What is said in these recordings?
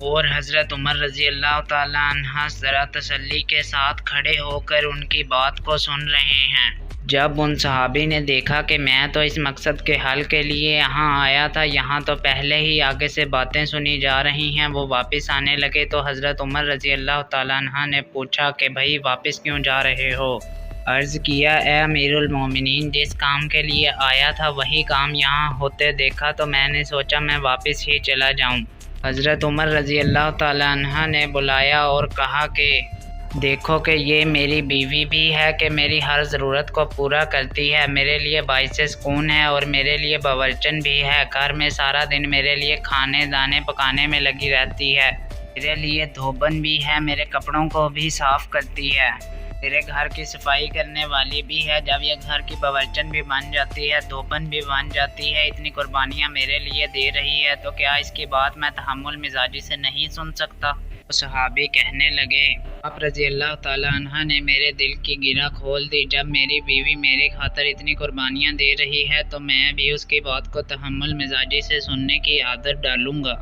اور حضرت عمر رضی اللہ تعالیٰ عنہ ذرا تسلی کے ساتھ کھڑے ہو کر ان کی بات کو سن رہے ہیں۔ جب ان صحابی نے دیکھا کہ میں تو اس مقصد کے حل کے لیے یہاں آیا تھا، یہاں تو پہلے ہی آگے سے باتیں سنی جا رہی ہیں، وہ واپس آنے لگے تو حضرت عمر رضی اللہ تعالیٰ عنہ نے پوچھا کہ بھائی واپس کیوں جا رہے ہو؟ عرض کیا اے امیر المومنین، جس کام کے لیے آیا تھا وہی کام یہاں ہوتے دیکھا تو میں نے سوچا میں واپس ہی چلا جاؤں۔ حضرت عمر رضی اللہ تعالیٰ عنہ نے بلایا اور کہا کہ دیکھو کہ یہ میری بیوی بھی ہے کہ میری ہر ضرورت کو پورا کرتی ہے، میرے لیے باعث سکون ہے اور میرے لیے باورچن بھی ہے، گھر میں سارا دن میرے لیے کھانے دانے پکانے میں لگی رہتی ہے، میرے لیے دھوبن بھی ہے، میرے کپڑوں کو بھی صاف کرتی ہے، میرے گھر کی صفائی کرنے والی بھی ہے، جب یہ گھر کی باورچن بھی بن جاتی ہے، دھوبن بھی بن جاتی ہے، اتنی قربانیاں میرے لیے دے رہی ہے، تو کیا اس کی بات میں تحمل مزاجی سے نہیں سن سکتا؟ صحابی کہنے لگے آپ رضی اللہ تعالیٰ عنہ نے میرے دل کی گرہ کھول دی، جب میری بیوی میری خاطر اتنی قربانیاں دے رہی ہے تو میں بھی اس کی بات کو تحمل مزاجی سے سننے کی عادت ڈالوں گا۔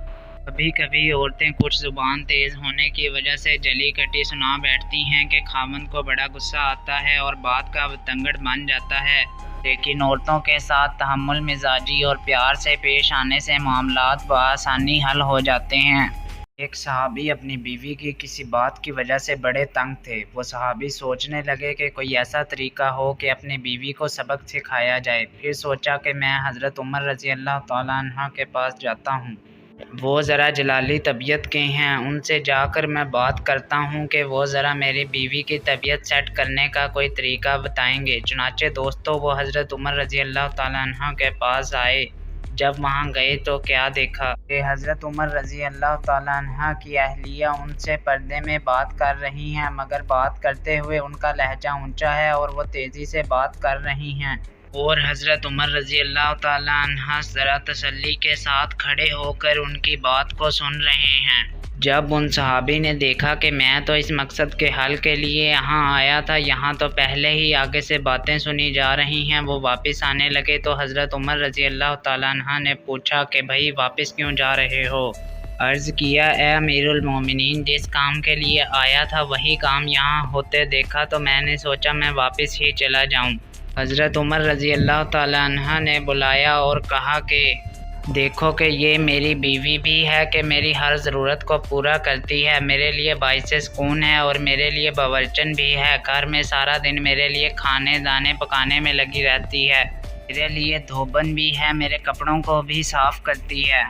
کبھی کبھی عورتیں کچھ زبان تیز ہونے کی وجہ سے جلی کٹی سنا بیٹھتی ہیں کہ خاوند کو بڑا غصہ آتا ہے اور بات کا بتنگڑ بن جاتا ہے، لیکن عورتوں کے ساتھ تحمل مزاجی اور پیار سے پیش آنے سے معاملات بآسانی حل ہو جاتے ہیں۔ ایک صحابی اپنی بیوی کی کسی بات کی وجہ سے بڑے تنگ تھے۔ وہ صحابی سوچنے لگے کہ کوئی ایسا طریقہ ہو کہ اپنی بیوی کو سبق سکھایا جائے۔ پھر سوچا کہ میں حضرت عمر رضی اللہ تعالیٰ عنہ کے پاس جاتا ہوں، وہ ذرا جلالی طبیعت کے ہیں، ان سے جا کر میں بات کرتا ہوں کہ وہ ذرا میری بیوی کی طبیعت سیٹ کرنے کا کوئی طریقہ بتائیں گے۔ چنانچہ دوستو وہ حضرت عمر رضی اللہ تعالیٰ عنہ کے پاس آئے۔ جب وہاں گئے تو کیا دیکھا کہ حضرت عمر رضی اللہ تعالیٰ عنہ کی اہلیہ ان سے پردے میں بات کر رہی ہیں، مگر بات کرتے ہوئے ان کا لہجہ اونچا ہے اور وہ تیزی سے بات کر رہی ہیں، اور حضرت عمر رضی اللہ تعالیٰ عنہ ذرا تسلی کے ساتھ کھڑے ہو کر ان کی بات کو سن رہے ہیں۔ جب ان صحابی نے دیکھا کہ میں تو اس مقصد کے حل کے لیے یہاں آیا تھا، یہاں تو پہلے ہی آگے سے باتیں سنی جا رہی ہیں، وہ واپس آنے لگے تو حضرت عمر رضی اللہ تعالیٰ عنہ نے پوچھا کہ بھائی واپس کیوں جا رہے ہو؟ عرض کیا اے امیر المومنین، جس کام کے لیے آیا تھا وہی کام یہاں ہوتے دیکھا تو میں نے سوچا میں واپس ہی چلا جاؤں۔ حضرت عمر رضی اللہ تعالیٰ عنہ نے بلایا اور کہا کہ دیکھو کہ یہ میری بیوی بھی ہے کہ میری ہر ضرورت کو پورا کرتی ہے، میرے لیے باعث سکون ہے اور میرے لیے باورچن بھی ہے، گھر میں سارا دن میرے لیے کھانے دانے پکانے میں لگی رہتی ہے، میرے لیے دھوبن بھی ہے، میرے کپڑوں کو بھی صاف کرتی ہے،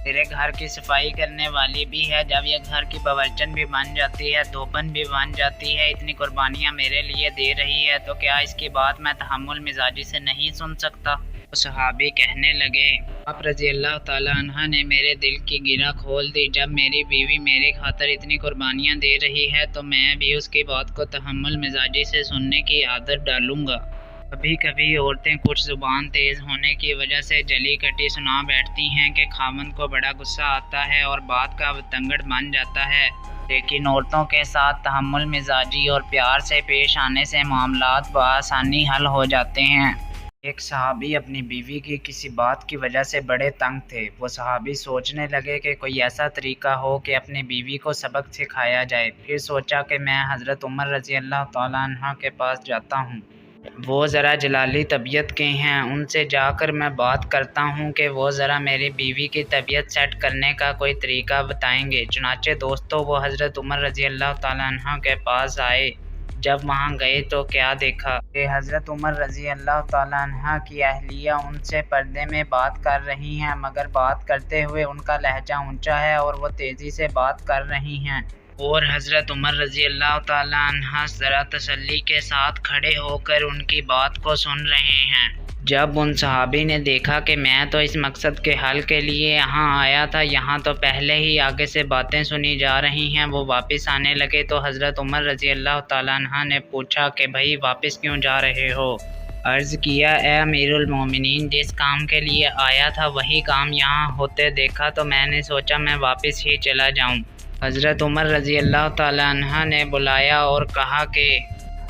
میرے گھر کی صفائی کرنے والی بھی ہے، جب یہ گھر کی باورچن بھی بن جاتی ہے، دھوبن بھی بن جاتی ہے، اتنی قربانیاں میرے لیے دے رہی ہے، تو کیا اس کی بات میں تحمل مزاجی سے نہیں سن سکتا؟ صحابی کہنے لگے آپ رضی اللہ تعالیٰ عنہ نے میرے دل کی گرہ کھول دی، جب میری بیوی میری خاطر اتنی قربانیاں دے رہی ہے تو میں بھی اس کی بات کو تحمل مزاجی سے سننے کی عادت ڈالوں گا۔ کبھی کبھی عورتیں کچھ زبان تیز ہونے کی وجہ سے جلی کٹی سنا بیٹھتی ہیں کہ خاوند کو بڑا غصہ آتا ہے اور بات کا بتنگڑ بن جاتا ہے، لیکن عورتوں کے ساتھ تحمل مزاجی اور پیار سے پیش آنے سے معاملات بآسانی حل ہو جاتے ہیں۔ ایک صحابی اپنی بیوی کی کسی بات کی وجہ سے بڑے تنگ تھے۔ وہ صحابی سوچنے لگے کہ کوئی ایسا طریقہ ہو کہ اپنی بیوی کو سبق سکھایا جائے۔ پھر سوچا کہ میں حضرت عمر رضی اللہ تعالیٰ عنہ کے پاس جاتا ہوں، وہ ذرا جلالی طبیعت کے ہیں، ان سے جا کر میں بات کرتا ہوں کہ وہ ذرا میری بیوی کی طبیعت سیٹ کرنے کا کوئی طریقہ بتائیں گے۔ چنانچہ دوستو وہ حضرت عمر رضی اللہ تعالیٰ عنہ کے پاس آئے۔ جب وہاں گئے تو کیا دیکھا کہ حضرت عمر رضی اللہ تعالیٰ عنہ کی اہلیہ ان سے پردے میں بات کر رہی ہیں، مگر بات کرتے ہوئے ان کا لہجہ اونچا ہے اور وہ تیزی سے بات کر رہی ہیں، اور حضرت عمر رضی اللہ تعالیٰ عنہ ذرا تسلی کے ساتھ کھڑے ہو کر ان کی بات کو سن رہے ہیں۔ جب ان صحابی نے دیکھا کہ میں تو اس مقصد کے حل کے لیے یہاں آیا تھا، یہاں تو پہلے ہی آگے سے باتیں سنی جا رہی ہیں، وہ واپس آنے لگے تو حضرت عمر رضی اللہ تعالیٰ عنہ نے پوچھا کہ بھائی واپس کیوں جا رہے ہو؟ عرض کیا اے امیر المومنین، جس کام کے لیے آیا تھا وہی کام یہاں ہوتے دیکھا تو میں نے سوچا میں واپس ہی چلا جاؤں۔ حضرت عمر رضی اللہ تعالیٰ عنہ نے بلایا اور کہا کہ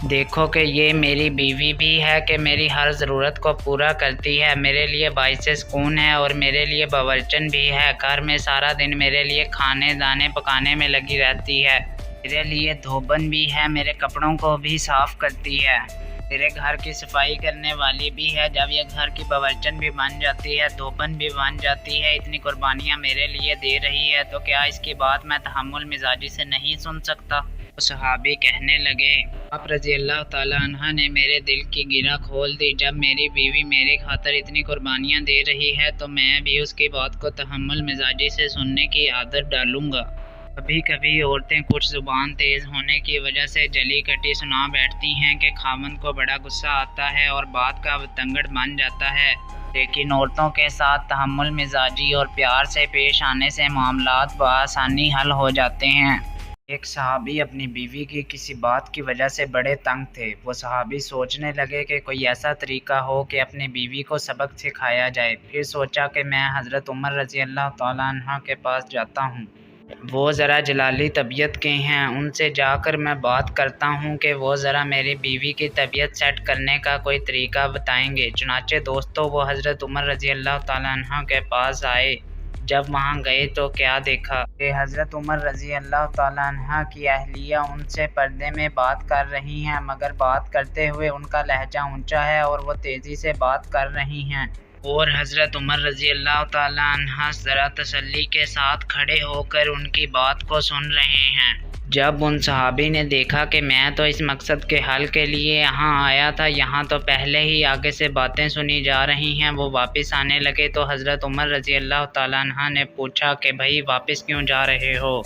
دیکھو کہ یہ میری بیوی بھی ہے کہ میری ہر ضرورت کو پورا کرتی ہے، میرے لیے باعث سکون ہے اور میرے لیے باورچن بھی ہے، گھر میں سارا دن میرے لیے کھانے دانے پکانے میں لگی رہتی ہے، میرے لیے دھوبن بھی ہے، میرے کپڑوں کو بھی صاف کرتی ہے، میرے گھر کی صفائی کرنے والی بھی ہے، جب یہ گھر کی باورچن بھی بن جاتی ہے، دھوبن بھی بن جاتی ہے، اتنی قربانیاں میرے لیے دے رہی ہے، تو کیا اس کی بات میں تحمل مزاجی سے نہیں سن سکتا؟ صحابی کہنے لگے، آپ رضی اللہ تعالیٰ عنہ نے میرے دل کی گرہ کھول دی، جب میری بیوی میری خاطر اتنی قربانیاں دے رہی ہے تو میں بھی اس کی بات کو تحمل مزاجی سے سننے کی عادت ڈالوں گا۔ کبھی کبھی عورتیں کچھ زبان تیز ہونے کی وجہ سے جلی کٹی سنا بیٹھتی ہیں کہ خاوند کو بڑا غصہ آتا ہے اور بات کا بتنگڑ بن جاتا ہے، لیکن عورتوں کے ساتھ تحمل مزاجی اور پیار سے پیش آنے سے معاملات بآسانی حل ہو جاتے ہیں۔ ایک صحابی اپنی بیوی کی کسی بات کی وجہ سے بڑے تنگ تھے، وہ صحابی سوچنے لگے کہ کوئی ایسا طریقہ ہو کہ اپنی بیوی کو سبق سکھایا جائے، پھر سوچا کہ میں حضرت عمر رضی اللہ تعالیٰ عنہ کے پاس جاتا ہوں، وہ ذرا جلالی طبیعت کے ہیں، ان سے جا کر میں بات کرتا ہوں کہ وہ ذرا میری بیوی کی طبیعت سیٹ کرنے کا کوئی طریقہ بتائیں گے۔ چنانچہ دوستو وہ حضرت عمر رضی اللہ تعالیٰ عنہ کے پاس آئے، جب وہاں گئے تو کیا دیکھا کہ حضرت عمر رضی اللہ تعالیٰ عنہ کی اہلیہ ان سے پردے میں بات کر رہی ہیں، مگر بات کرتے ہوئے ان کا لہجہ اونچا ہے اور وہ تیزی سے بات کر رہی ہیں، اور حضرت عمر رضی اللہ تعالیٰ عنہ ذرا تسلی کے ساتھ کھڑے ہو کر ان کی بات کو سن رہے ہیں۔ جب ان صحابی نے دیکھا کہ میں تو اس مقصد کے حل کے لیے یہاں آیا تھا، یہاں تو پہلے ہی آگے سے باتیں سنی جا رہی ہیں، وہ واپس آنے لگے تو حضرت عمر رضی اللہ تعالیٰ عنہ نے پوچھا کہ بھائی واپس کیوں جا رہے ہو؟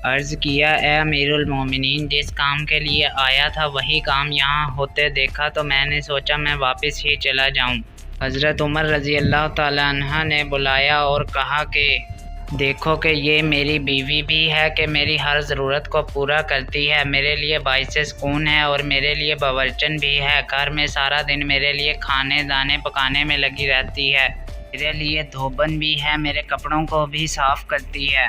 عرض کیا، اے امیر المومنین، جس کام کے لیے آیا تھا وہی کام یہاں ہوتے دیکھا تو میں نے سوچا میں واپس ہی چلا جاؤں۔ حضرت عمر رضی اللہ تعالیٰ عنہ نے بلایا اور کہا کہ دیکھو کہ یہ میری بیوی بھی ہے کہ میری ہر ضرورت کو پورا کرتی ہے، میرے لیے باعث سکون ہے اور میرے لیے باورچن بھی ہے، گھر میں سارا دن میرے لیے کھانے دانے پکانے میں لگی رہتی ہے، میرے لیے دھوبن بھی ہے، میرے کپڑوں کو بھی صاف کرتی ہے،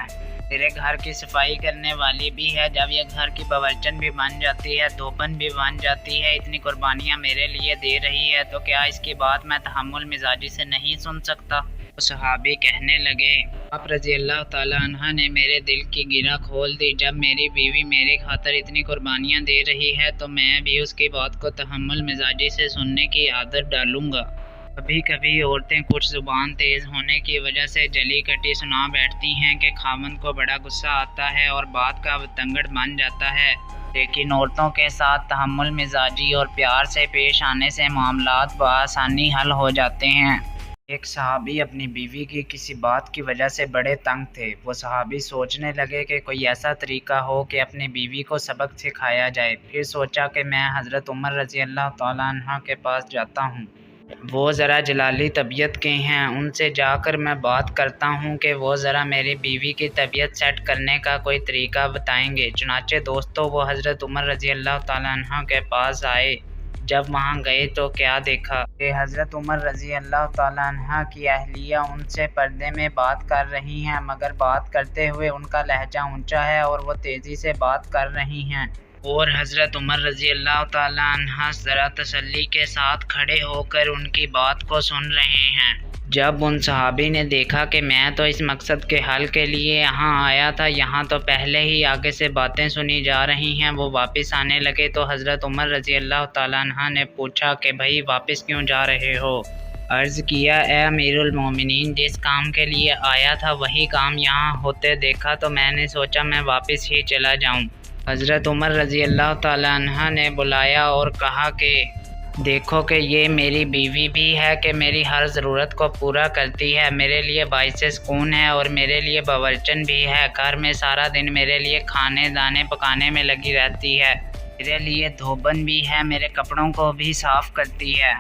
میرے گھر کی صفائی کرنے والی بھی ہے، جب یہ گھر کی باورچن بھی بن جاتی ہے، دھوبن بھی بن جاتی ہے، اتنی قربانیاں میرے لیے دے رہی ہے، تو کیا اس کی بات میں تحمل مزاجی سے نہیں سن سکتا؟ صحابی کہنے لگے، آپ رضی اللہ تعالیٰ عنہ نے میرے دل کی گرہ کھول دی، جب میری بیوی میری خاطر اتنی قربانیاں دے رہی ہے تو میں بھی اس کی بات کو تحمل مزاجی سے سننے کی عادت ڈالوں گا۔ کبھی کبھی عورتیں کچھ زبان تیز ہونے کی وجہ سے جلی کٹی سنا بیٹھتی ہیں کہ خاوند کو بڑا غصہ آتا ہے اور بات کا بتنگڑ بن جاتا ہے، لیکن عورتوں کے ساتھ تحمل مزاجی اور پیار سے پیش آنے سے معاملات بآسانی حل ہو جاتے ہیں۔ ایک صحابی اپنی بیوی کی کسی بات کی وجہ سے بڑے تنگ تھے، وہ صحابی سوچنے لگے کہ کوئی ایسا طریقہ ہو کہ اپنی بیوی کو سبق سکھایا جائے، پھر سوچا کہ میں حضرت عمر رضی اللہ تعالیٰ عنہ کے پاس جاتا ہوں، وہ ذرا جلالی طبیعت کے ہیں، ان سے جا کر میں بات کرتا ہوں کہ وہ ذرا میری بیوی کی طبیعت سیٹ کرنے کا کوئی طریقہ بتائیں گے۔ چنانچہ دوستو وہ حضرت عمر رضی اللہ تعالیٰ عنہ کے پاس آئے، جب وہاں گئے تو کیا دیکھا کہ حضرت عمر رضی اللہ تعالیٰ عنہ کی اہلیہ ان سے پردے میں بات کر رہی ہیں، مگر بات کرتے ہوئے ان کا لہجہ اونچا ہے اور وہ تیزی سے بات کر رہی ہیں، اور حضرت عمر رضی اللہ تعالیٰ عنہ ذرا تسلی کے ساتھ کھڑے ہو کر ان کی بات کو سن رہے ہیں۔ جب ان صحابی نے دیکھا کہ میں تو اس مقصد کے حل کے لیے یہاں آیا تھا، یہاں تو پہلے ہی آگے سے باتیں سنی جا رہی ہیں، وہ واپس آنے لگے تو حضرت عمر رضی اللہ تعالیٰ عنہ نے پوچھا کہ بھائی واپس کیوں جا رہے ہو؟ عرض کیا، اے امیر المومنین، جس کام کے لیے آیا تھا وہی کام یہاں ہوتے دیکھا تو میں نے سوچا میں واپس ہی چلا جاؤں۔ حضرت عمر رضی اللہ تعالیٰ عنہ نے بلایا اور کہا کہ دیکھو کہ یہ میری بیوی بھی ہے کہ میری ہر ضرورت کو پورا کرتی ہے، میرے لیے باعث سکون ہے اور میرے لیے باورچن بھی ہے، گھر میں سارا دن میرے لیے کھانے دانے پکانے میں لگی رہتی ہے، میرے لیے دھوبن بھی ہے، میرے کپڑوں کو بھی صاف کرتی ہے،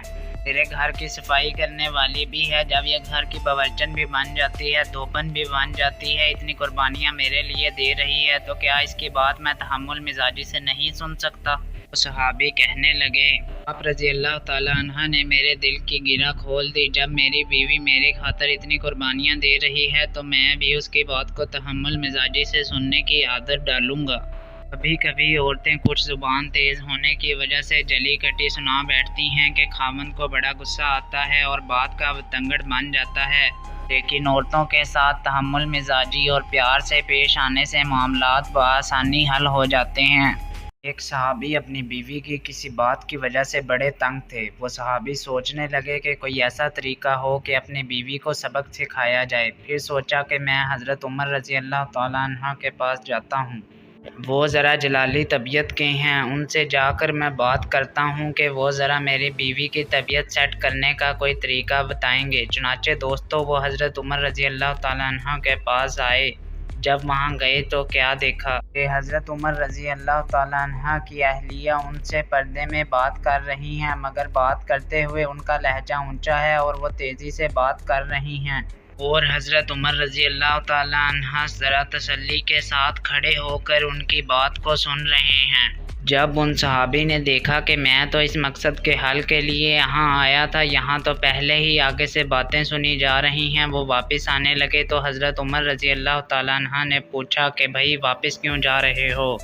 میرے گھر کی صفائی کرنے والی بھی ہے، جب یہ گھر کی باورچن بھی بن جاتی ہے، دھوبن بھی بن جاتی ہے، اتنی قربانیاں میرے لیے دے رہی ہے، تو کیا اس کی بات میں تحمل مزاجی سے نہیں سن سکتا؟ صحابی کہنے لگے، آپ رضی اللہ تعالیٰ عنہ نے میرے دل کی گرہ کھول دی، جب میری بیوی میری خاطر اتنی قربانیاں دے رہی ہے تو میں بھی اس کی بات کو تحمل مزاجی سے سننے کی عادت ڈالوں گا۔ کبھی کبھی عورتیں کچھ زبان تیز ہونے کی وجہ سے جلی کٹی سنا بیٹھتی ہیں کہ خاوند کو بڑا غصہ آتا ہے اور بات کا بتنگڑ بن جاتا ہے، لیکن عورتوں کے ساتھ تحمل مزاجی اور پیار سے پیش آنے سے معاملات بآسانی حل ہو جاتے ہیں۔ ایک صحابی اپنی بیوی کی کسی بات کی وجہ سے بڑے تنگ تھے۔ وہ صحابی سوچنے لگے کہ کوئی ایسا طریقہ ہو کہ اپنی بیوی کو سبق سکھایا جائے۔ پھر سوچا کہ میں حضرت عمر رضی اللہ تعالیٰ عنہ کے پاس جاتا ہوں۔ وہ ذرا جلالی طبیعت کے ہیں، ان سے جا کر میں بات کرتا ہوں کہ وہ ذرا میری بیوی کی طبیعت سیٹ کرنے کا کوئی طریقہ بتائیں گے۔ چنانچہ دوستو وہ حضرت عمر رضی اللہ تعالیٰ عنہ کے پاس آئے۔ جب وہاں گئے تو کیا دیکھا کہ حضرت عمر رضی اللہ تعالیٰ عنہ کی اہلیہ ان سے پردے میں بات کر رہی ہیں، مگر بات کرتے ہوئے ان کا لہجہ اونچا ہے اور وہ تیزی سے بات کر رہی ہیں، اور حضرت عمر رضی اللہ تعالیٰ عنہ ذرا تسلی کے ساتھ کھڑے ہو کر ان کی بات کو سن رہے ہیں۔ جب ان صحابی نے دیکھا کہ میں تو اس مقصد کے حل کے لیے یہاں آیا تھا، یہاں تو پہلے ہی آگے سے باتیں سنی جا رہی ہیں، وہ واپس آنے لگے تو حضرت عمر رضی اللہ تعالیٰ عنہ نے پوچھا کہ بھائی واپس کیوں جا رہے ہو؟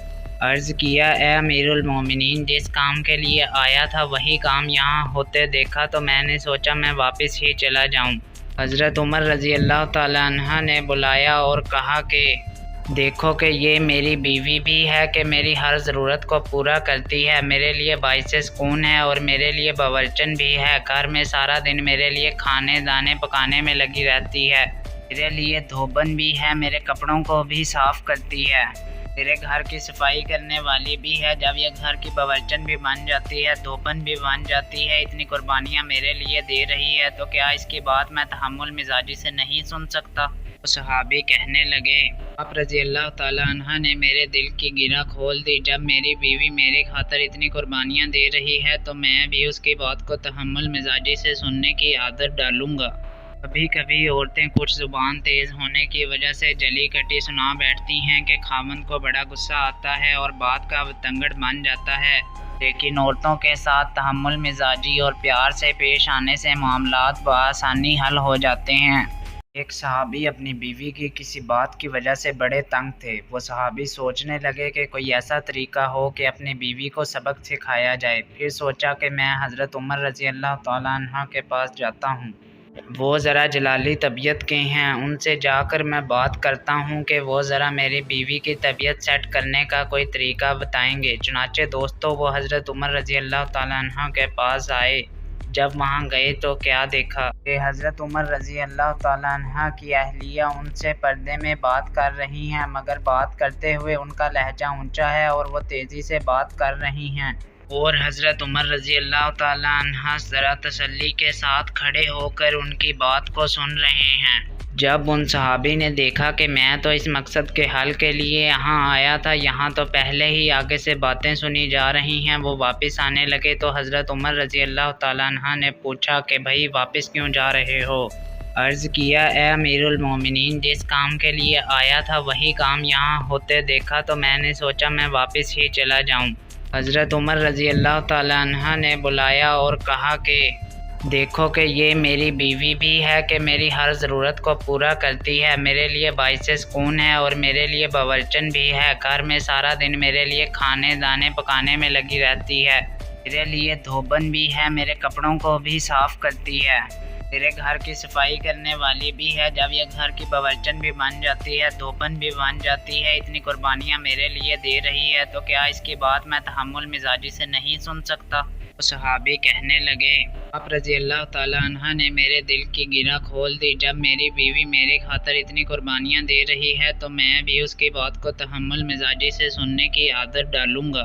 عرض کیا اے امیر المومنین، جس کام کے لیے آیا تھا وہی کام یہاں ہوتے دیکھا تو میں نے سوچا میں واپس ہی چلا جاؤں۔ حضرت عمر رضی اللہ تعالیٰ عنہ نے بلایا اور کہا کہ دیکھو کہ یہ میری بیوی بھی ہے کہ میری ہر ضرورت کو پورا کرتی ہے، میرے لیے باعث سکون ہے اور میرے لیے باورچن بھی ہے، گھر میں سارا دن میرے لیے کھانے دانے پکانے میں لگی رہتی ہے، میرے لیے دھوبن بھی ہے، میرے کپڑوں کو بھی صاف کرتی ہے، میرے گھر کی صفائی کرنے والی بھی ہے، جب یہ گھر کی باورچن بھی بن جاتی ہے، دھوبن بھی بن جاتی ہے، اتنی قربانیاں میرے لیے دے رہی ہے، تو کیا اس کی بات میں تحمل مزاجی سے نہیں سن سکتا؟ صحابی کہنے لگے آپ رضی اللہ تعالیٰ عنہ نے میرے دل کی گرہ کھول دی، جب میری بیوی میری خاطر اتنی قربانیاں دے رہی ہے تو میں بھی اس کی بات کو تحمل مزاجی سے سننے کی عادت ڈالوں گا۔ کبھی کبھی عورتیں کچھ زبان تیز ہونے کی وجہ سے جلی کٹی سنا بیٹھتی ہیں کہ خاوند کو بڑا غصہ آتا ہے اور بات کا بتنگڑ بن جاتا ہے، لیکن عورتوں کے ساتھ تحمل مزاجی اور پیار سے پیش آنے سے معاملات بآسانی حل ہو جاتے ہیں۔ ایک صحابی اپنی بیوی کی کسی بات کی وجہ سے بڑے تنگ تھے۔ وہ صحابی سوچنے لگے کہ کوئی ایسا طریقہ ہو کہ اپنی بیوی کو سبق سکھایا جائے۔ پھر سوچا کہ میں حضرت عمر رضی اللہ تعالیٰ عنہ کے پاس جاتا ہوں۔ وہ ذرا جلالی طبیعت کے ہیں، ان سے جا کر میں بات کرتا ہوں کہ وہ ذرا میری بیوی کی طبیعت سیٹ کرنے کا کوئی طریقہ بتائیں گے۔ چنانچہ دوستو وہ حضرت عمر رضی اللہ تعالیٰ عنہ کے پاس آئے۔ جب وہاں گئے تو کیا دیکھا کہ حضرت عمر رضی اللہ تعالیٰ عنہ کی اہلیہ ان سے پردے میں بات کر رہی ہیں، مگر بات کرتے ہوئے ان کا لہجہ اونچا ہے اور وہ تیزی سے بات کر رہی ہیں، اور حضرت عمر رضی اللہ تعالیٰ عنہ ذرا تسلی کے ساتھ کھڑے ہو کر ان کی بات کو سن رہے ہیں۔ جب ان صحابی نے دیکھا کہ میں تو اس مقصد کے حل کے لیے یہاں آیا تھا، یہاں تو پہلے ہی آگے سے باتیں سنی جا رہی ہیں، وہ واپس آنے لگے تو حضرت عمر رضی اللہ تعالیٰ عنہ نے پوچھا کہ بھائی واپس کیوں جا رہے ہو؟ عرض کیا اے امیر المومنین، جس کام کے لیے آیا تھا وہی کام یہاں ہوتے دیکھا تو میں نے سوچا میں واپس ہی چلا جاؤں۔ حضرت عمر رضی اللہ تعالیٰ عنہ نے بلایا اور کہا کہ دیکھو کہ یہ میری بیوی بھی ہے کہ میری ہر ضرورت کو پورا کرتی ہے، میرے لیے باعث سکون ہے اور میرے لیے باورچن بھی ہے، گھر میں سارا دن میرے لیے کھانے دانے پکانے میں لگی رہتی ہے، میرے لیے دھوبن بھی ہے، میرے کپڑوں کو بھی صاف کرتی ہے، میرے گھر کی صفائی کرنے والی بھی ہے، جب یہ گھر کی باورچن بھی بن جاتی ہے، دھوبن بھی بن جاتی ہے، اتنی قربانیاں میرے لیے دے رہی ہے، تو کیا اس کی بات میں تحمل مزاجی سے نہیں سن سکتا؟ صحابی کہنے لگے آپ رضی اللہ تعالیٰ عنہ نے میرے دل کی گرہ کھول دی، جب میری بیوی میری خاطر اتنی قربانیاں دے رہی ہے تو میں بھی اس کی بات کو تحمل مزاجی سے سننے کی عادت ڈالوں گا۔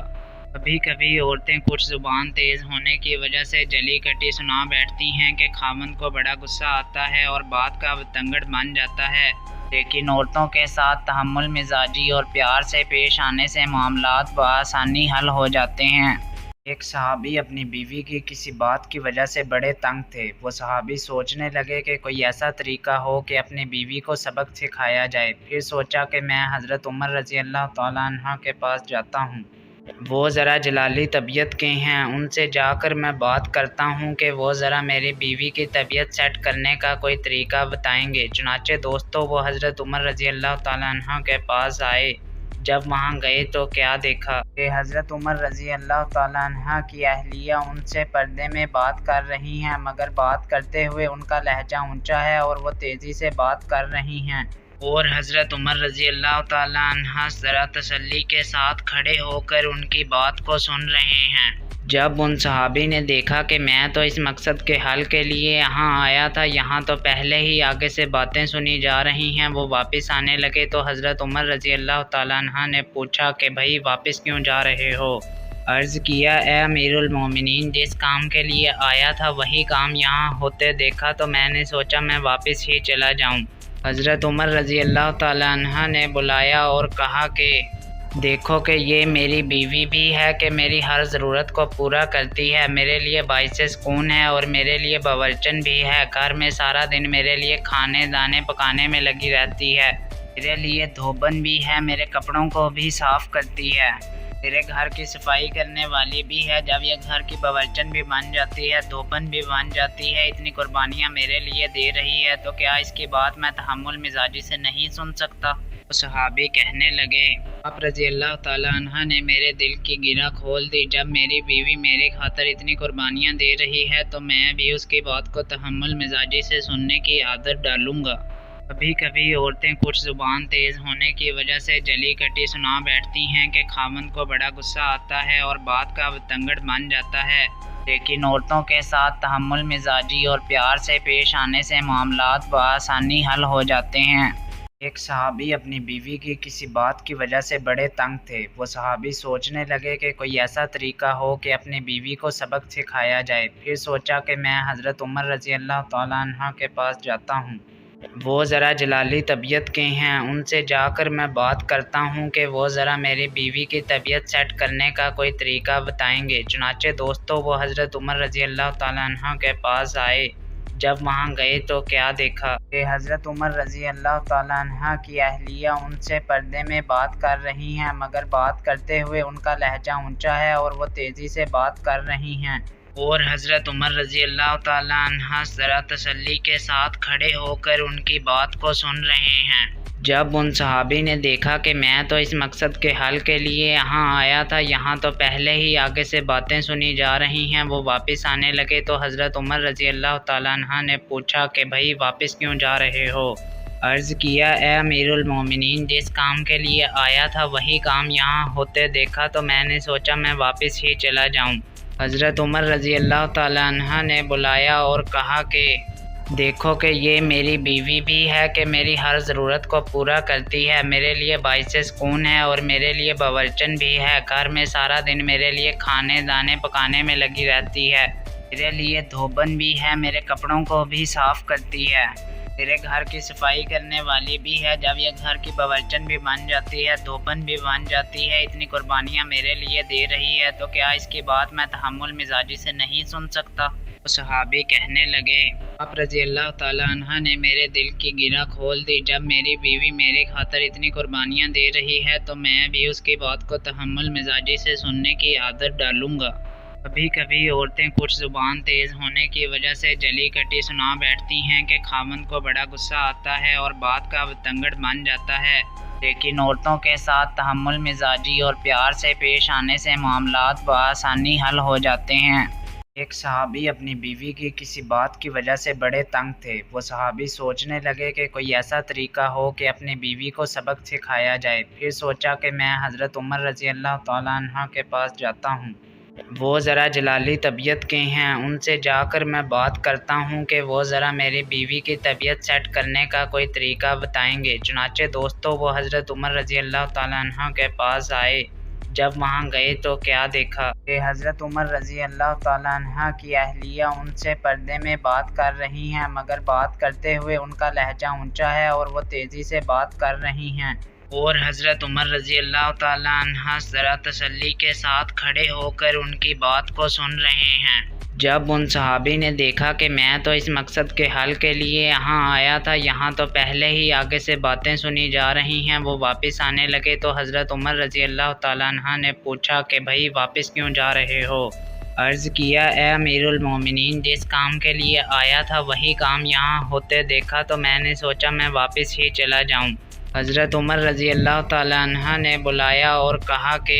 کبھی کبھی عورتیں کچھ زبان تیز ہونے کی وجہ سے جلی کٹی سنا بیٹھتی ہیں کہ خاوند کو بڑا غصہ آتا ہے اور بات کا بتنگڑ بن جاتا ہے، لیکن عورتوں کے ساتھ تحمل مزاجی اور پیار سے پیش آنے سے معاملات بآسانی حل ہو جاتے ہیں۔ ایک صحابی اپنی بیوی کی کسی بات کی وجہ سے بڑے تنگ تھے۔ وہ صحابی سوچنے لگے کہ کوئی ایسا طریقہ ہو کہ اپنی بیوی کو سبق سکھایا جائے۔ پھر سوچا کہ میں حضرت عمر رضی اللہ تعالیٰ عنہ کے پاس جاتا ہوں۔ وہ ذرا جلالی طبیعت کے ہیں، ان سے جا کر میں بات کرتا ہوں کہ وہ ذرا میری بیوی کی طبیعت سیٹ کرنے کا کوئی طریقہ بتائیں گے۔ چنانچہ دوستو وہ حضرت عمر رضی اللہ تعالیٰ عنہ کے پاس آئے۔ جب وہاں گئے تو کیا دیکھا کہ حضرت عمر رضی اللہ تعالیٰ عنہ کی اہلیہ ان سے پردے میں بات کر رہی ہیں، مگر بات کرتے ہوئے ان کا لہجہ اونچا ہے اور وہ تیزی سے بات کر رہی ہیں، اور حضرت عمر رضی اللہ تعالیٰ عنہ ذرا تسلی کے ساتھ کھڑے ہو کر ان کی بات کو سن رہے ہیں۔ جب ان صحابی نے دیکھا کہ میں تو اس مقصد کے حل کے لیے یہاں آیا تھا، یہاں تو پہلے ہی آگے سے باتیں سنی جا رہی ہیں، وہ واپس آنے لگے تو حضرت عمر رضی اللہ تعالیٰ عنہ نے پوچھا کہ بھائی واپس کیوں جا رہے ہو؟ عرض کیا اے امیر المومنین، جس کام کے لیے آیا تھا وہی کام یہاں ہوتے دیکھا تو میں نے سوچا میں واپس ہی چلا جاؤں۔ حضرت عمر رضی اللہ تعالیٰ عنہ نے بلایا اور کہا کہ دیکھو کہ یہ میری بیوی بھی ہے کہ میری ہر ضرورت کو پورا کرتی ہے، میرے لیے باعث سکون ہے اور میرے لیے باورچن بھی ہے، گھر میں سارا دن میرے لیے کھانے دانے پکانے میں لگی رہتی ہے، میرے لیے دھوبن بھی ہے، میرے کپڑوں کو بھی صاف کرتی ہے، میرے گھر کی صفائی کرنے والی بھی ہے، جب یہ گھر کی باورچن بھی بن جاتی ہے، دھوبن بھی بن جاتی ہے، اتنی قربانیاں میرے لیے دے رہی ہے، تو کیا اس کی بات میں تحمل مزاجی سے نہیں سن سکتا؟ صحابی کہنے لگے آپ رضی اللہ تعالیٰ عنہ نے میرے دل کی گرہ کھول دی، جب میری بیوی میری خاطر اتنی قربانیاں دے رہی ہے تو میں بھی اس کی بات کو تحمل مزاجی سے سننے کی عادت ڈالوں گا۔ کبھی کبھی عورتیں کچھ زبان تیز ہونے کی وجہ سے جلی کٹی سنا بیٹھتی ہیں کہ خاوند کو بڑا غصہ آتا ہے اور بات کا بتنگڑ بن جاتا ہے، لیکن عورتوں کے ساتھ تحمل مزاجی اور پیار سے پیش آنے سے معاملات بآسانی حل ہو جاتے ہیں۔ ایک صحابی اپنی بیوی کی کسی بات کی وجہ سے بڑے تنگ تھے، وہ صحابی سوچنے لگے کہ کوئی ایسا طریقہ ہو کہ اپنی بیوی کو سبق سکھایا جائے، پھر سوچا کہ میں حضرت عمر رضی اللہ تعالیٰ عنہ کے پاس جاتا ہوں، وہ ذرا جلالی طبیعت کے ہیں، ان سے جا کر میں بات کرتا ہوں کہ وہ ذرا میری بیوی کی طبیعت سیٹ کرنے کا کوئی طریقہ بتائیں گے۔ چنانچہ دوستو وہ حضرت عمر رضی اللہ تعالیٰ عنہ کے پاس آئے۔ جب وہاں گئے تو کیا دیکھا کہ حضرت عمر رضی اللہ تعالیٰ عنہ کی اہلیہ ان سے پردے میں بات کر رہی ہیں، مگر بات کرتے ہوئے ان کا لہجہ اونچا ہے اور وہ تیزی سے بات کر رہی ہیں، اور حضرت عمر رضی اللہ تعالیٰ عنہ ذرا تسلی کے ساتھ کھڑے ہو کر ان کی بات کو سن رہے ہیں۔ جب ان صحابی نے دیکھا کہ میں تو اس مقصد کے حل کے لیے یہاں آیا تھا، یہاں تو پہلے ہی آگے سے باتیں سنی جا رہی ہیں، وہ واپس آنے لگے تو حضرت عمر رضی اللہ تعالیٰ عنہ نے پوچھا کہ بھائی واپس کیوں جا رہے ہو؟ عرض کیا اے امیر المومنین، جس کام کے لیے آیا تھا وہی کام یہاں ہوتے دیکھا تو میں نے سوچا میں واپس ہی چلا جاؤں۔ حضرت عمر رضی اللہ تعالیٰ عنہ نے بلایا اور کہا کہ دیکھو کہ یہ میری بیوی بھی ہے کہ میری ہر ضرورت کو پورا کرتی ہے، میرے لیے باعث سکون ہے اور میرے لیے باورچن بھی ہے، گھر میں سارا دن میرے لیے کھانے دانے پکانے میں لگی رہتی ہے، میرے لیے دھوبن بھی ہے، میرے کپڑوں کو بھی صاف کرتی ہے، میرے گھر کی صفائی کرنے والی بھی ہے، جب یہ گھر کی باورچن بھی بن جاتی ہے، دھوبن بھی بن جاتی ہے، اتنی قربانیاں میرے لیے دے رہی ہے، تو کیا اس کی بات میں تحمل مزاجی سے نہیں سن سکتا؟ صحابی کہنے لگے آپ رضی اللہ تعالیٰ عنہ نے میرے دل کی گرہ کھول دی، جب میری بیوی میری خاطر اتنی قربانیاں دے رہی ہے تو میں بھی اس کی بات کو تحمل مزاجی سے سننے کی عادت ڈالوں گا۔ کبھی کبھی عورتیں کچھ زبان تیز ہونے کی وجہ سے جلی کٹی سنا بیٹھتی ہیں کہ خاوند کو بڑا غصہ آتا ہے اور بات کا بتنگڑ بن جاتا ہے، لیکن عورتوں کے ساتھ تحمل مزاجی اور پیار سے پیش آنے سے معاملات بآسانی حل ہو جاتے ہیں۔ ایک صحابی اپنی بیوی کی کسی بات کی وجہ سے بڑے تنگ تھے، وہ صحابی سوچنے لگے کہ کوئی ایسا طریقہ ہو کہ اپنی بیوی کو سبق سکھایا جائے، پھر سوچا کہ میں حضرت عمر رضی اللہ تعالیٰ عنہ کے پاس جاتا ہوں، وہ ذرا جلالی طبیعت کے ہیں، ان سے جا کر میں بات کرتا ہوں کہ وہ ذرا میری بیوی کی طبیعت سیٹ کرنے کا کوئی طریقہ بتائیں گے۔ چنانچہ دوستو وہ حضرت عمر رضی اللہ تعالیٰ عنہ کے پاس آئے۔ جب وہاں گئے تو کیا دیکھا کہ حضرت عمر رضی اللہ تعالیٰ عنہ کی اہلیہ ان سے پردے میں بات کر رہی ہیں، مگر بات کرتے ہوئے ان کا لہجہ اونچا ہے اور وہ تیزی سے بات کر رہی ہیں، اور حضرت عمر رضی اللہ تعالیٰ عنہ ذرا تسلی کے ساتھ کھڑے ہو کر ان کی بات کو سن رہے ہیں۔ جب ان صحابی نے دیکھا کہ میں تو اس مقصد کے حل کے لیے یہاں آیا تھا، یہاں تو پہلے ہی آگے سے باتیں سنی جا رہی ہیں، وہ واپس آنے لگے تو حضرت عمر رضی اللہ تعالیٰ عنہ نے پوچھا کہ بھائی واپس کیوں جا رہے ہو؟ عرض کیا اے امیر المومنین، جس کام کے لیے آیا تھا وہی کام یہاں ہوتے دیکھا تو میں نے سوچا میں واپس ہی چلا جاؤں۔ حضرت عمر رضی اللہ تعالیٰ عنہ نے بلایا اور کہا کہ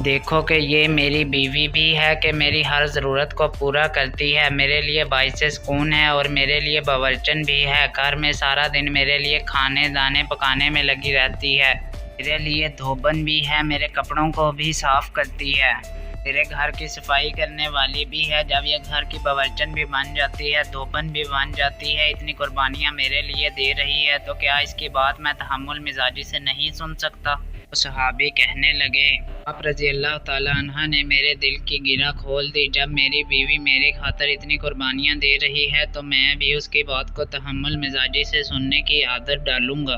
دیکھو کہ یہ میری بیوی بھی ہے کہ میری ہر ضرورت کو پورا کرتی ہے، میرے لیے باعث سکون ہے اور میرے لیے باورچن بھی ہے، گھر میں سارا دن میرے لیے کھانے دانے پکانے میں لگی رہتی ہے، میرے لیے دھوبن بھی ہے، میرے کپڑوں کو بھی صاف کرتی ہے، میرے گھر کی صفائی کرنے والی بھی ہے، جب یہ گھر کی باورچن بھی بن جاتی ہے، دھوبن بھی بن جاتی ہے، اتنی قربانیاں میرے لیے دے رہی ہے، تو کیا اس کی بات میں تحمل مزاجی سے نہیں سن سکتا؟ صحابی کہنے لگے، آپ رضی اللہ تعالیٰ عنہ نے میرے دل کی گرہ کھول دی، جب میری بیوی میری خاطر اتنی قربانیاں دے رہی ہے تو میں بھی اس کی بات کو تحمل مزاجی سے سننے کی عادت ڈالوں گا۔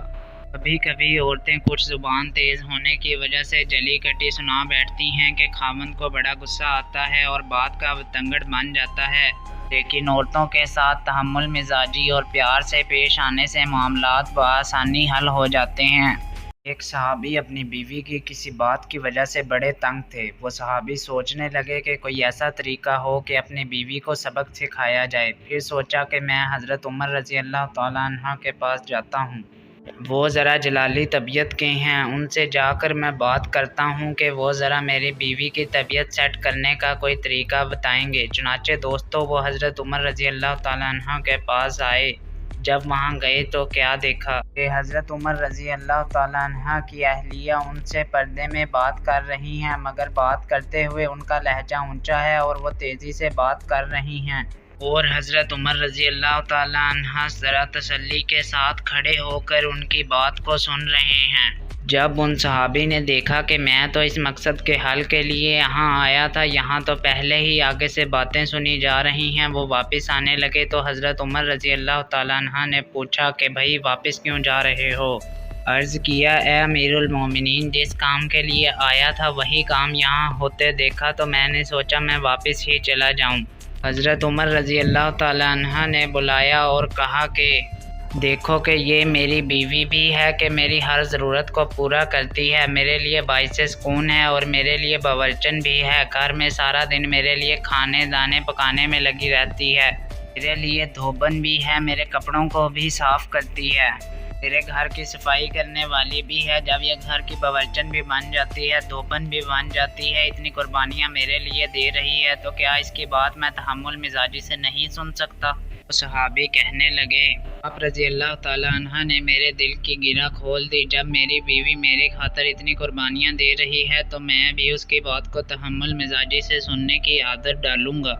کبھی کبھی عورتیں کچھ زبان تیز ہونے کی وجہ سے جلی کٹی سنا بیٹھتی ہیں کہ خاوند کو بڑا غصہ آتا ہے اور بات کا بتنگڑ بن جاتا ہے، لیکن عورتوں کے ساتھ تحمل مزاجی اور پیار سے پیش آنے سے معاملات بآسانی حل ہو جاتے ہیں۔ ایک صحابی اپنی بیوی کی کسی بات کی وجہ سے بڑے تنگ تھے۔ وہ صحابی سوچنے لگے کہ کوئی ایسا طریقہ ہو کہ اپنی بیوی کو سبق سکھایا جائے۔ پھر سوچا کہ میں حضرت عمر رضی اللہ تعالیٰ عنہ کے پاس جاتا ہوں، وہ ذرا جلالی طبیعت کے ہیں، ان سے جا کر میں بات کرتا ہوں کہ وہ ذرا میری بیوی کی طبیعت سیٹ کرنے کا کوئی طریقہ بتائیں گے۔ چنانچہ دوستو وہ حضرت عمر رضی اللہ تعالیٰ عنہ کے پاس آئے۔ جب وہاں گئے تو کیا دیکھا کہ حضرت عمر رضی اللہ تعالیٰ عنہ کی اہلیہ ان سے پردے میں بات کر رہی ہیں، مگر بات کرتے ہوئے ان کا لہجہ اونچا ہے اور وہ تیزی سے بات کر رہی ہیں، اور حضرت عمر رضی اللہ تعالیٰ عنہ ذرا تسلی کے ساتھ کھڑے ہو کر ان کی بات کو سن رہے ہیں۔ جب ان صحابی نے دیکھا کہ میں تو اس مقصد کے حل کے لیے یہاں آیا تھا، یہاں تو پہلے ہی آگے سے باتیں سنی جا رہی ہیں، وہ واپس آنے لگے تو حضرت عمر رضی اللہ تعالیٰ عنہ نے پوچھا کہ بھائی واپس کیوں جا رہے ہو؟ عرض کیا، اے امیر المومنین، جس کام کے لیے آیا تھا وہی کام یہاں ہوتے دیکھا تو میں نے سوچا میں واپس ہی چلا جاؤں۔ حضرت عمر رضی اللہ تعالیٰ عنہ نے بلایا اور کہا کہ دیکھو کہ یہ میری بیوی بھی ہے کہ میری ہر ضرورت کو پورا کرتی ہے، میرے لیے باعث سکون ہے اور میرے لیے باورچن بھی ہے، گھر میں سارا دن میرے لیے کھانے دانے پکانے میں لگی رہتی ہے، میرے لیے دھوبن بھی ہے، میرے کپڑوں کو بھی صاف کرتی ہے، میرے گھر کی صفائی کرنے والی بھی ہے، جب یہ گھر کی باورچن بھی بن جاتی ہے، دھوبن بھی بن جاتی ہے، اتنی قربانیاں میرے لیے دے رہی ہے، تو کیا اس کی بات میں تحمل مزاجی سے نہیں سن سکتا؟ صحابی کہنے لگے، آپ رضی اللہ تعالیٰ عنہ نے میرے دل کی گرہ کھول دی، جب میری بیوی میری خاطر اتنی قربانیاں دے رہی ہے تو میں بھی اس کی بات کو تحمل مزاجی سے سننے کی عادت ڈالوں گا۔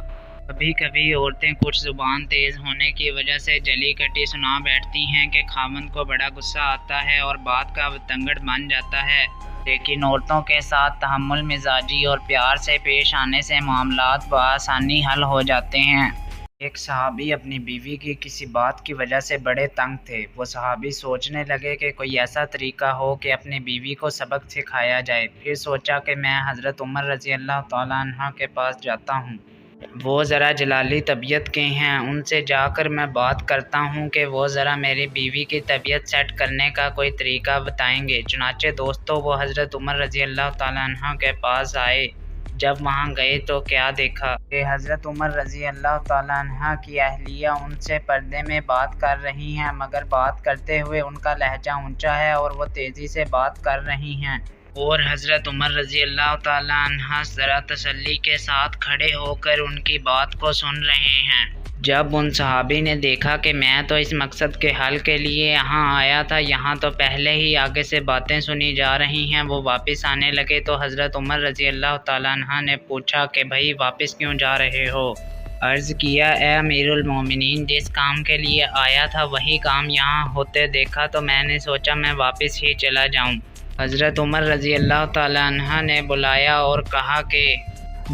کبھی کبھی عورتیں کچھ زبان تیز ہونے کی وجہ سے جلی کٹی سنا بیٹھتی ہیں کہ خاوند کو بڑا غصہ آتا ہے اور بات کا بتنگڑ بن جاتا ہے، لیکن عورتوں کے ساتھ تحمل مزاجی اور پیار سے پیش آنے سے معاملات بآسانی حل ہو جاتے ہیں۔ ایک صحابی اپنی بیوی کی کسی بات کی وجہ سے بڑے تنگ تھے۔ وہ صحابی سوچنے لگے کہ کوئی ایسا طریقہ ہو کہ اپنی بیوی کو سبق سکھایا جائے۔ پھر سوچا کہ میں حضرت عمر رضی اللہ تعالیٰ عنہ کے پاس جاتا ہوں، وہ ذرا جلالی طبیعت کے ہیں، ان سے جا کر میں بات کرتا ہوں کہ وہ ذرا میری بیوی کی طبیعت سیٹ کرنے کا کوئی طریقہ بتائیں گے۔ چنانچہ دوستو وہ حضرت عمر رضی اللہ تعالیٰ عنہ کے پاس آئے۔ جب وہاں گئے تو کیا دیکھا کہ حضرت عمر رضی اللہ تعالیٰ عنہ کی اہلیہ ان سے پردے میں بات کر رہی ہیں، مگر بات کرتے ہوئے ان کا لہجہ اونچا ہے اور وہ تیزی سے بات کر رہی ہیں، اور حضرت عمر رضی اللہ تعالیٰ عنہ ذرا تسلی کے ساتھ کھڑے ہو کر ان کی بات کو سن رہے ہیں۔ جب ان صحابی نے دیکھا کہ میں تو اس مقصد کے حل کے لیے یہاں آیا تھا، یہاں تو پہلے ہی آگے سے باتیں سنی جا رہی ہیں، وہ واپس آنے لگے تو حضرت عمر رضی اللہ تعالیٰ عنہ نے پوچھا کہ بھائی واپس کیوں جا رہے ہو؟ عرض کیا، اے امیر المومنین، جس کام کے لیے آیا تھا وہی کام یہاں ہوتے دیکھا تو میں نے سوچا میں واپس ہی چلا جاؤں۔ حضرت عمر رضی اللہ تعالیٰ عنہ نے بلایا اور کہا کہ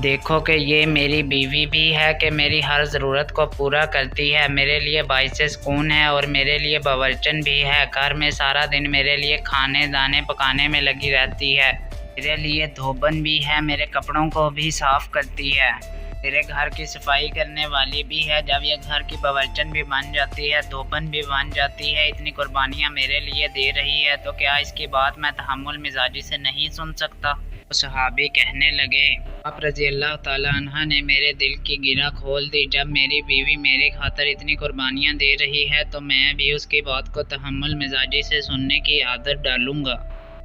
دیکھو کہ یہ میری بیوی بھی ہے کہ میری ہر ضرورت کو پورا کرتی ہے، میرے لیے باعث سکون ہے اور میرے لیے باورچن بھی ہے، گھر میں سارا دن میرے لیے کھانے دانے پکانے میں لگی رہتی ہے، میرے لیے دھوبن بھی ہے، میرے کپڑوں کو بھی صاف کرتی ہے، میرے گھر کی صفائی کرنے والی بھی ہے، جب یہ گھر کی باورچن بھی بن جاتی ہے، دھوبن بھی بن جاتی ہے، اتنی قربانیاں میرے لیے دے رہی ہے، تو کیا اس کی بات میں تحمل مزاجی سے نہیں سن سکتا؟ صحابی کہنے لگے، آپ رضی اللہ تعالیٰ عنہ نے میرے دل کی گرہ کھول دی۔ جب میری بیوی میری خاطر اتنی قربانیاں دے رہی ہے تو میں بھی اس کی بات کو تحمل مزاجی سے سننے کی عادت ڈالوں گا۔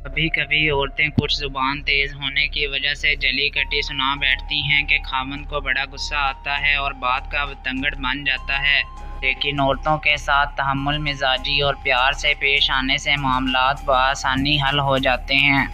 کبھی کبھی عورتیں کچھ زبان تیز ہونے کی وجہ سے جلی کٹی سنا بیٹھتی ہیں کہ خاوند کو بڑا غصہ آتا ہے اور بات کا بتنگڑ بن جاتا ہے، لیکن عورتوں کے ساتھ تحمل مزاجی اور پیار سے پیش آنے سے معاملات بآسانی حل ہو جاتے ہیں۔